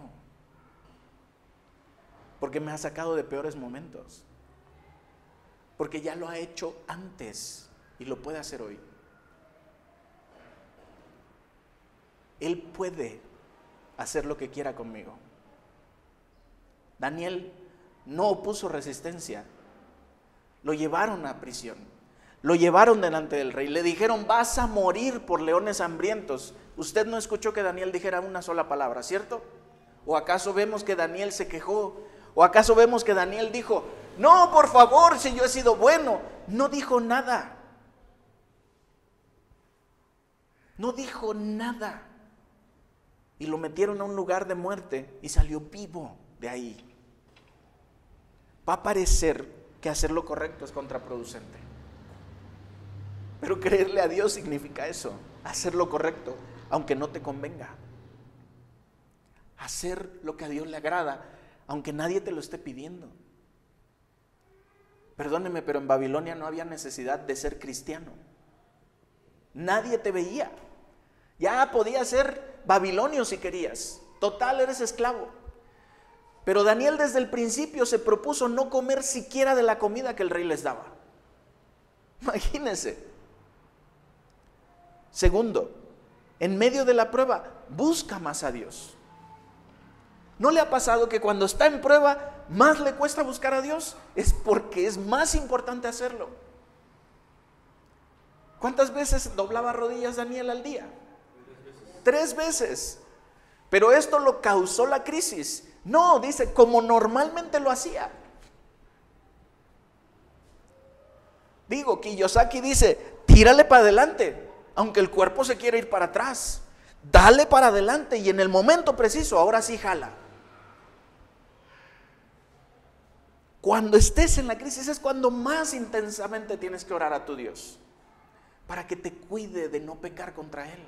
Porque me ha sacado de peores momentos. Porque ya lo ha hecho antes. Y lo puede hacer hoy. Él puede hacer lo que quiera conmigo. Daniel no opuso resistencia. Lo llevaron a prisión. Lo llevaron delante del rey. Le dijeron, vas a morir por leones hambrientos. Usted no escuchó que Daniel dijera una sola palabra, ¿cierto? ¿O acaso vemos que Daniel se quejó? ¿O acaso vemos que Daniel dijo, no, por favor, si yo he sido bueno? No dijo nada. No dijo nada. Y lo metieron a un lugar de muerte y salió vivo de ahí. Va a parecer que hacer lo correcto es contraproducente. Pero creerle a Dios significa eso, hacer lo correcto, aunque no te convenga. Hacer lo que a Dios le agrada, aunque nadie te lo esté pidiendo. Perdóneme, pero en Babilonia no había necesidad de ser cristiano. Nadie te veía. Ya podías ser babilonio si querías. Total, eres esclavo. Pero Daniel desde el principio se propuso no comer siquiera de la comida que el rey les daba. Imagínense. Segundo, en medio de la prueba, busca más a Dios. ¿No le ha pasado que cuando está en prueba más le cuesta buscar a Dios? Es porque es más importante hacerlo. ¿Cuántas veces doblaba rodillas Daniel al día? 3 veces. Pero esto lo causó la crisis. No, dice, como normalmente lo hacía. Digo, Kiyosaki dice, tírale para adelante, aunque el cuerpo se quiere ir para atrás. Dale para adelante y en el momento preciso, ahora sí jala. Cuando estés en la crisis es cuando más intensamente tienes que orar a tu Dios, para que te cuide de no pecar contra Él.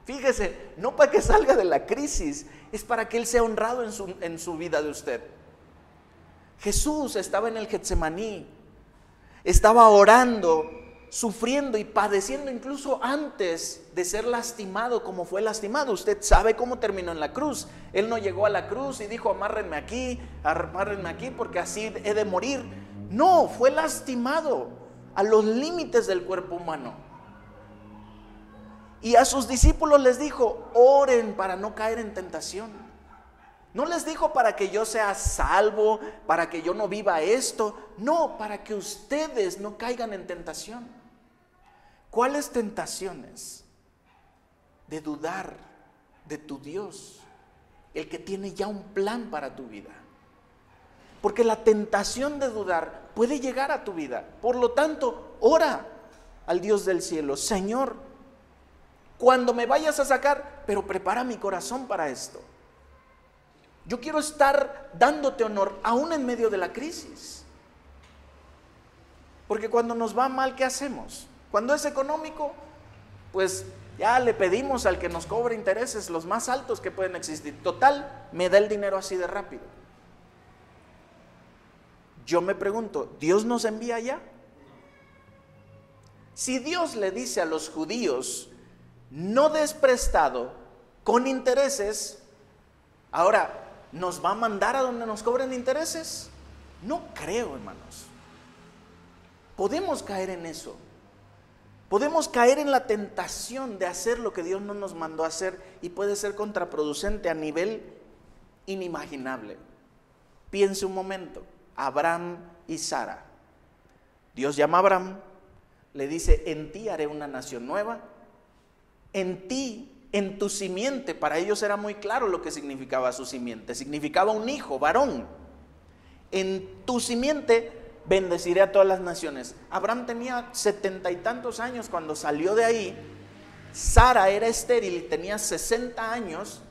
Fíjese, no para que salga de la crisis, es para que Él sea honrado en su vida de usted. Jesús estaba en el Getsemaní, estaba orando, sufriendo y padeciendo incluso antes de ser lastimado como fue lastimado. Usted sabe cómo terminó en la cruz. Él no llegó a la cruz y dijo, amárrenme aquí porque así he de morir. No, fue lastimado a los límites del cuerpo humano. Y a sus discípulos les dijo, oren para no caer en tentación. No les dijo para que yo sea salvo, para que yo no viva esto. No, para que ustedes no caigan en tentación. ¿Cuáles tentaciones? De dudar de tu Dios, el que tiene ya un plan para tu vida. Porque la tentación de dudar puede llegar a tu vida. Por lo tanto, ora al Dios del cielo. Señor, cuando me vayas a sacar, pero prepara mi corazón para esto. Yo quiero estar dándote honor aún en medio de la crisis. Porque cuando nos va mal, ¿qué hacemos? Cuando es económico, pues ya le pedimos al que nos cobre intereses los más altos que pueden existir. Total, me da el dinero así de rápido. Yo me pregunto, ¿Dios nos envía allá? Si Dios le dice a los judíos, no des prestado con intereses, ahora, ¿nos va a mandar a donde nos cobren intereses? No creo, hermanos. Podemos caer en eso. Podemos caer en la tentación de hacer lo que Dios no nos mandó a hacer y puede ser contraproducente a nivel inimaginable. Piense un momento, Abraham y Sara. Dios llama a Abraham, le dice, en ti haré una nación nueva, en ti, en tu simiente. Para ellos era muy claro lo que significaba su simiente, significaba un hijo, varón. En tu simiente bendeciré a todas las naciones. Abraham tenía 70 y tantos años cuando salió de ahí. Sara era estéril y tenía 60 años.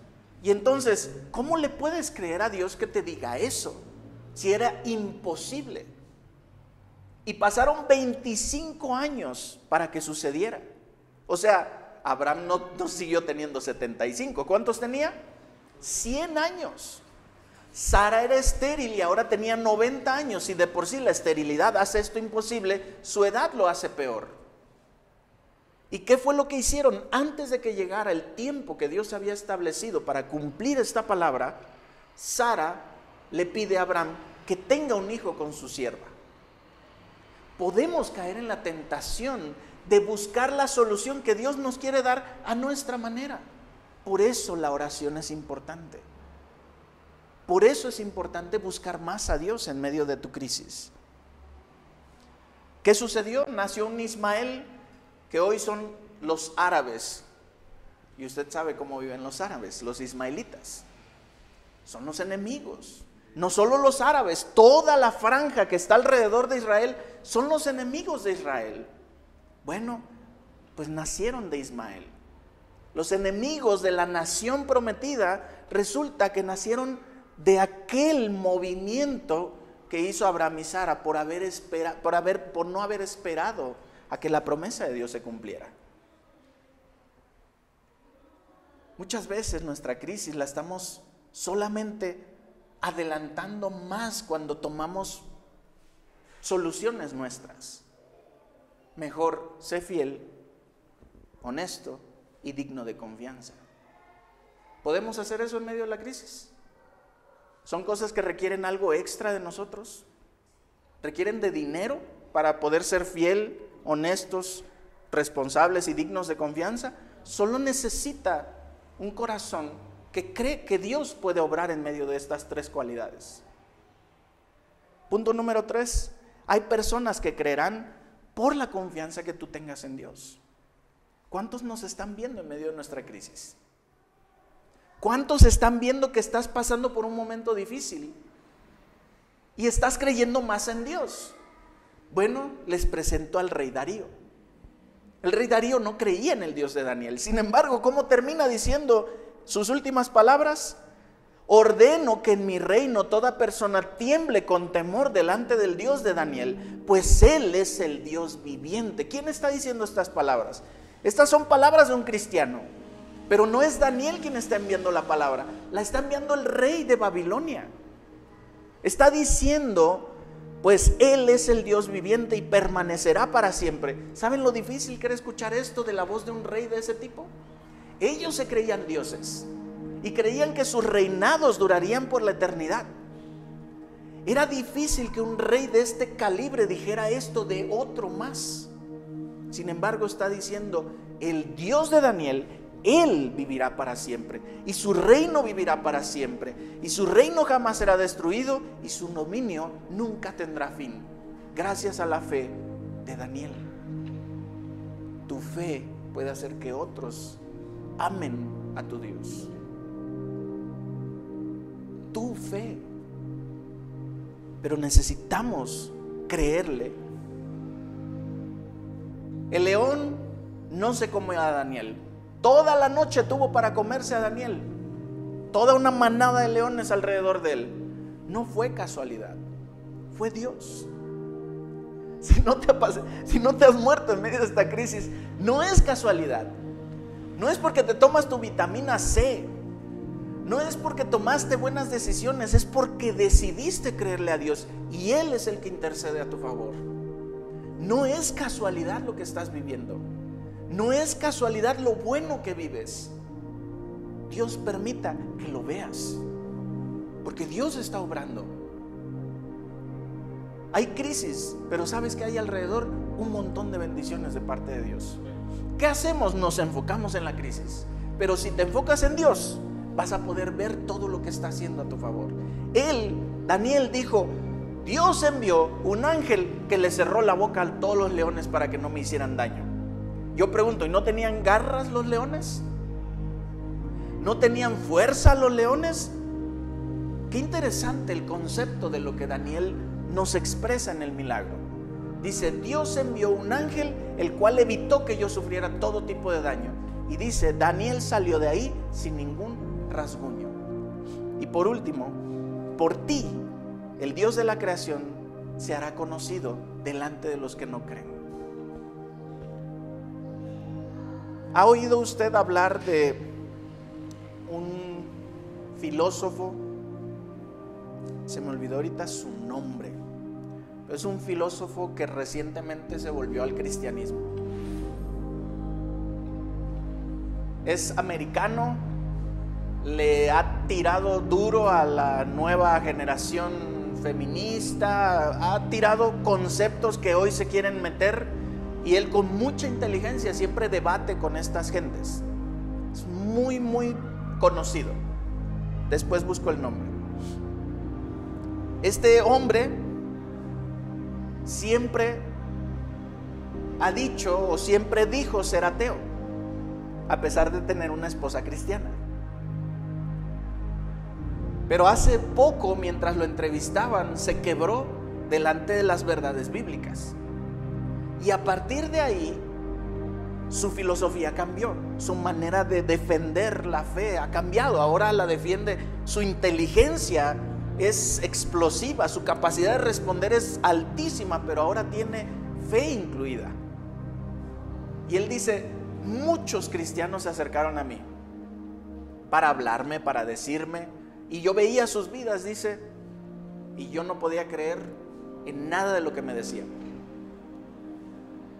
Y entonces, ¿cómo le puedes creer a Dios que te diga eso? Si era imposible. Y pasaron 25 años para que sucediera. O sea, Abraham no siguió teniendo 75. ¿Cuántos tenía? 100 años. Sara era estéril y ahora tenía 90 años. Y de por sí la esterilidad hace esto imposible, su edad lo hace peor. ¿Y qué fue lo que hicieron? Antes de que llegara el tiempo que Dios había establecido para cumplir esta palabra, Sara le pide a Abraham que tenga un hijo con su sierva. Podemos caer en la tentación de buscar la solución que Dios nos quiere dar a nuestra manera. Por eso la oración es importante. Por eso es importante buscar más a Dios en medio de tu crisis. ¿Qué sucedió? Nació un Ismael que hoy son los árabes. Y usted sabe cómo viven los árabes, los ismaelitas. Son los enemigos. No solo los árabes, toda la franja que está alrededor de Israel son los enemigos de Israel. Bueno, pues nacieron de Ismael. Los enemigos de la nación prometida resulta que nacieron de aquel movimiento que hizo Abraham y Sara por no haber esperado a que la promesa de Dios se cumpliera. Muchas veces nuestra crisis la estamos solamente adelantando más cuando tomamos soluciones nuestras. Mejor sé fiel, honesto y digno de confianza. ¿Podemos hacer eso en medio de la crisis? Son cosas que requieren algo extra de nosotros. Requieren de dinero para poder ser fiel, honestos, responsables y dignos de confianza. Solo necesita un corazón que cree que Dios puede obrar en medio de estas 3 cualidades. Punto número 3. Hay personas que creerán por la confianza que tú tengas en Dios. ¿Cuántos nos están viendo en medio de nuestra crisis? ¿Cuántos están viendo que estás pasando por un momento difícil y estás creyendo más en Dios? Bueno, les presento al rey Darío. El rey Darío no creía en el Dios de Daniel. Sin embargo, ¿cómo termina diciendo sus últimas palabras? Ordeno que en mi reino toda persona tiemble con temor delante del Dios de Daniel, pues Él es el Dios viviente. ¿Quién está diciendo estas palabras? Estas son palabras de un cristiano, pero no es Daniel quien está enviando la palabra, la está enviando el rey de Babilonia. Está diciendo, pues Él es el Dios viviente y permanecerá para siempre. ¿Saben lo difícil que era escuchar esto de la voz de un rey de ese tipo? Ellos se creían dioses y creían que sus reinados durarían por la eternidad. Era difícil que un rey de este calibre dijera esto de otro más. Sin embargo, está diciendo, el Dios de Daniel, Él vivirá para siempre, y su reino vivirá para siempre, y su reino jamás será destruido, y su dominio nunca tendrá fin, gracias a la fe de Daniel. Tu fe puede hacer que otros amen a tu Dios. Tu fe. Pero necesitamos creerle. El león no se comió a Daniel. Toda la noche tuvo para comerse a Daniel. Toda una manada de leones alrededor de él. No fue casualidad, fue Dios. Si no te has muerto en medio de esta crisis, no es casualidad. No es porque te tomas tu vitamina C. No es porque tomaste buenas decisiones, es porque decidiste creerle a Dios y Él es el que intercede a tu favor. No es casualidad lo que estás viviendo. No es casualidad lo bueno que vives. Dios permita que lo veas, porque Dios está obrando. Hay crisis, pero sabes que hay alrededor un montón de bendiciones de parte de Dios. ¿Qué hacemos? Nos enfocamos en la crisis, pero si te enfocas en Dios, vas a poder ver todo lo que está haciendo a tu favor. Daniel dijo, Dios envió un ángel que le cerró la boca a todos los leones para que no me hicieran daño. Yo pregunto, ¿y no tenían garras los leones? ¿No tenían fuerza los leones? Qué interesante el concepto de lo que Daniel nos expresa en el milagro. Dice, Dios envió un ángel el cual evitó que yo sufriera todo tipo de daño. Y dice, Daniel salió de ahí sin ningún rasguño. Y por último, por ti, el Dios de la creación se hará conocido delante de los que no creen. ¿Ha oído usted hablar de un filósofo? Se me olvidó ahorita su nombre. Es un filósofo que recientemente se volvió al cristianismo. Es americano. Le ha tirado duro a la nueva generación feminista, ha tirado conceptos que hoy se quieren meter, y él con mucha inteligencia siempre debate con estas gentes. Es muy, muy conocido. Después busco el nombre. Este hombre siempre ha dicho o siempre dijo ser ateo, a pesar de tener una esposa cristiana. Pero hace poco, mientras lo entrevistaban, se quebró delante de las verdades bíblicas. Y a partir de ahí, su filosofía cambió. Su manera de defender la fe ha cambiado. Ahora la defiende. Su inteligencia es explosiva. Su capacidad de responder es altísima, pero ahora tiene fe incluida. Y él dice, muchos cristianos se acercaron a mí para hablarme, para decirme, y yo veía sus vidas, dice, y yo no podía creer en nada de lo que me decían.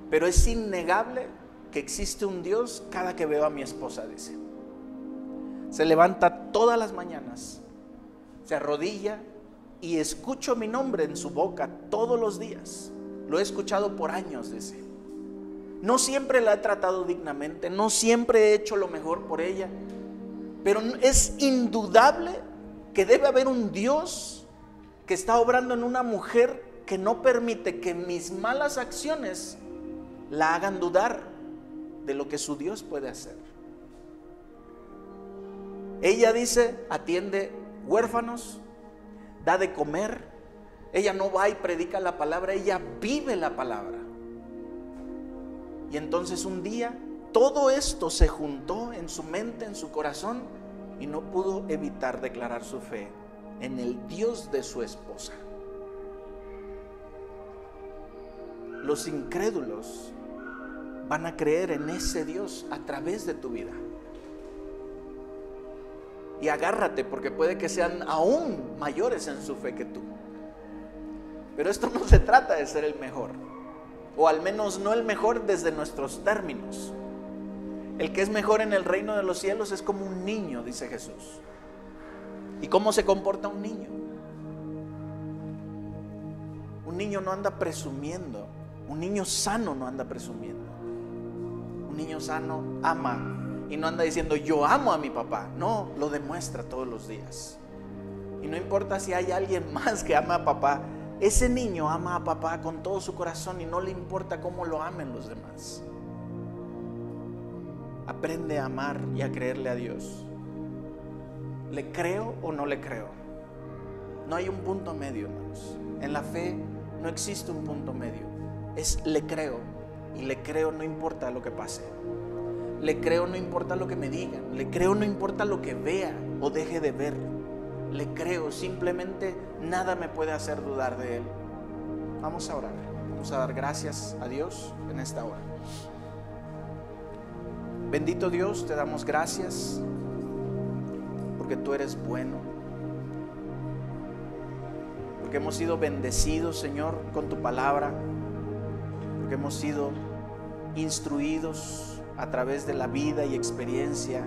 Pero es innegable que existe un Dios cada que veo a mi esposa, dice. Se levanta todas las mañanas, se arrodilla y escucho mi nombre en su boca todos los días. Lo he escuchado por años, dice. No siempre la he tratado dignamente, no siempre he hecho lo mejor por ella, pero es indudable que debe haber un Dios que está obrando en una mujer que no permite que mis malas acciones la hagan dudar de lo que su Dios puede hacer. Ella dice, atiende huérfanos, da de comer. Ella no va y predica la palabra, ella vive la palabra. Y entonces un día todo esto se juntó en su mente, en su corazón, y no pudo evitar declarar su fe en el Dios de su esposa. Los incrédulos van a creer en ese Dios a través de tu vida. Y agárrate, porque puede que sean aún mayores en su fe que tú. Pero esto no se trata de ser el mejor, o al menos no el mejor desde nuestros términos. El que es mejor en el reino de los cielos es como un niño, dice Jesús. ¿Y cómo se comporta un niño? Un niño no anda presumiendo. Un niño sano no anda presumiendo. Un niño sano ama y no anda diciendo yo amo a mi papá. No, lo demuestra todos los días. Y no importa si hay alguien más que ama a papá, ese niño ama a papá con todo su corazón y no le importa cómo lo amen los demás. Aprende a amar y a creerle a Dios. ¿Le creo o no le creo? No hay un punto medio, hermanos. En la fe no existe un punto medio. Es le creo, y le creo no importa lo que pase. Le creo no importa lo que me digan. Le creo no importa lo que vea o deje de ver. Le creo, simplemente nada me puede hacer dudar de Él. Vamos a orar. Vamos a dar gracias a Dios en esta hora. Bendito Dios, te damos gracias porque tú eres bueno, porque hemos sido bendecidos, Señor, con tu palabra, porque hemos sido instruidos a través de la vida y experiencia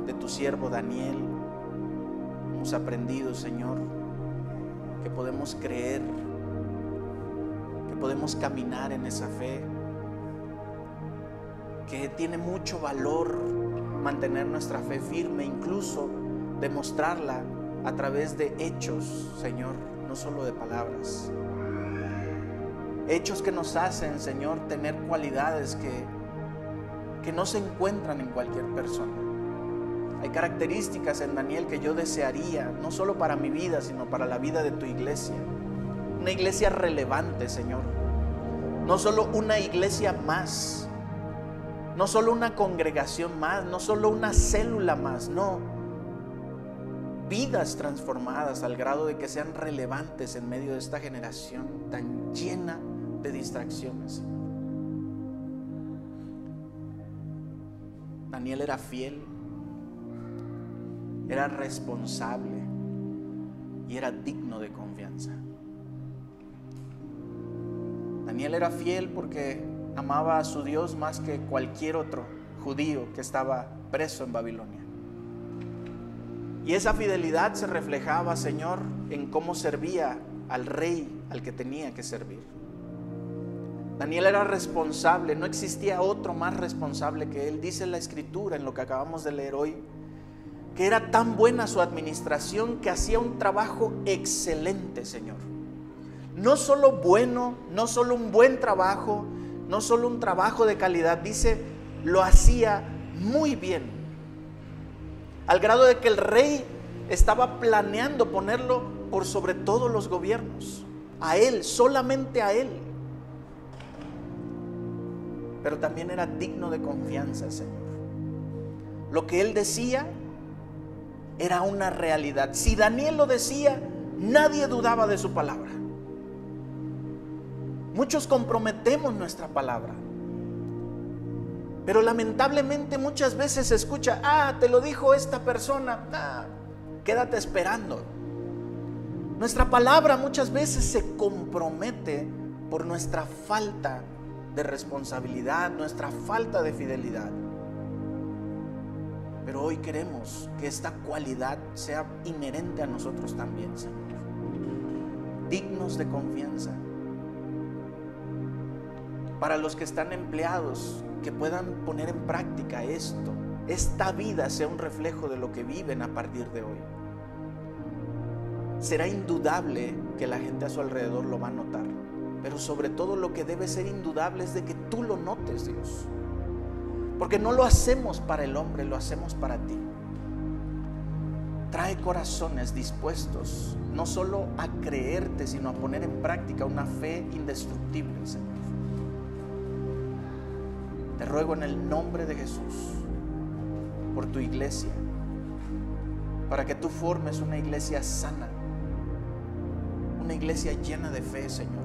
de tu siervo Daniel. Hemos aprendido, Señor, que podemos creer, que podemos caminar en esa fe, que tiene mucho valor mantener nuestra fe firme, incluso demostrarla a través de hechos, Señor, no solo de palabras. Hechos que nos hacen, Señor, tener cualidades que no se encuentran en cualquier persona. Hay características en Daniel que yo desearía, no solo para mi vida, sino para la vida de tu iglesia. Una iglesia relevante, Señor. No solo una iglesia más. No solo una congregación más, no solo una célula más, no. Vidas transformadas al grado de que sean relevantes en medio de esta generación tan llena de distracciones. Daniel era fiel, era responsable y era digno de confianza. Daniel era fiel porque amaba a su Dios más que cualquier otro judío que estaba preso en Babilonia. Y esa fidelidad se reflejaba, Señor, en cómo servía al rey al que tenía que servir. Daniel era responsable, no existía otro más responsable que él. Dice la Escritura, en lo que acabamos de leer hoy, que era tan buena su administración que hacía un trabajo excelente, Señor. No solo bueno, no solo un buen trabajo, no solo un trabajo de calidad, dice, lo hacía muy bien. Al grado de que el rey estaba planeando ponerlo por sobre todos los gobiernos. A él, solamente a él. Pero también era digno de confianza, Señor. Lo que él decía era una realidad. Si Daniel lo decía, nadie dudaba de su palabra. Muchos comprometemos nuestra palabra, pero lamentablemente muchas veces se escucha, te lo dijo esta persona, quédate esperando. Nuestra palabra muchas veces se compromete por nuestra falta de responsabilidad, nuestra falta de fidelidad. Pero hoy queremos que esta cualidad sea inherente a nosotros también, Señor. Dignos de confianza. Para los que están empleados, que puedan poner en práctica esto, esta vida sea un reflejo de lo que viven a partir de hoy. Será indudable que la gente a su alrededor lo va a notar. Pero sobre todo lo que debe ser indudable es de que tú lo notes, Dios. Porque no lo hacemos para el hombre, lo hacemos para ti. Trae corazones dispuestos no solo a creerte, sino a poner en práctica una fe indestructible, Señor. Te ruego en el nombre de Jesús por tu iglesia, para que tú formes una iglesia sana, una iglesia llena de fe, Señor,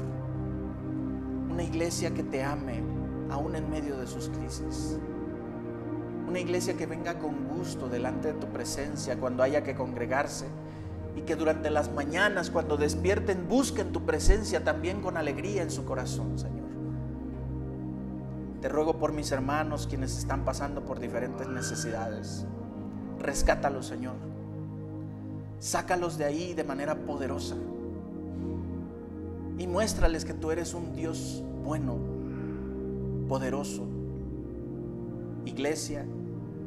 una iglesia que te ame aún en medio de sus crisis, una iglesia que venga con gusto delante de tu presencia cuando haya que congregarse, y que durante las mañanas, cuando despierten, busquen tu presencia también con alegría en su corazón, Señor. Te ruego por mis hermanos quienes están pasando por diferentes necesidades. Rescátalos, Señor. Sácalos de ahí de manera poderosa y muéstrales que tú eres un Dios bueno, poderoso. Iglesia,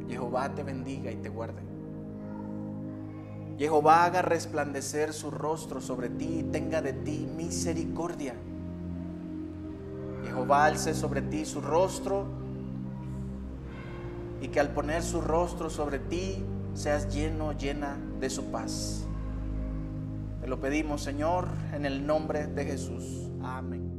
Jehová te bendiga y te guarde. Jehová haga resplandecer su rostro sobre ti y tenga de ti misericordia. Jehová alce sobre ti su rostro y que al poner su rostro sobre ti seas lleno, llena de su paz. Te lo pedimos, Señor, en el nombre de Jesús. Amén.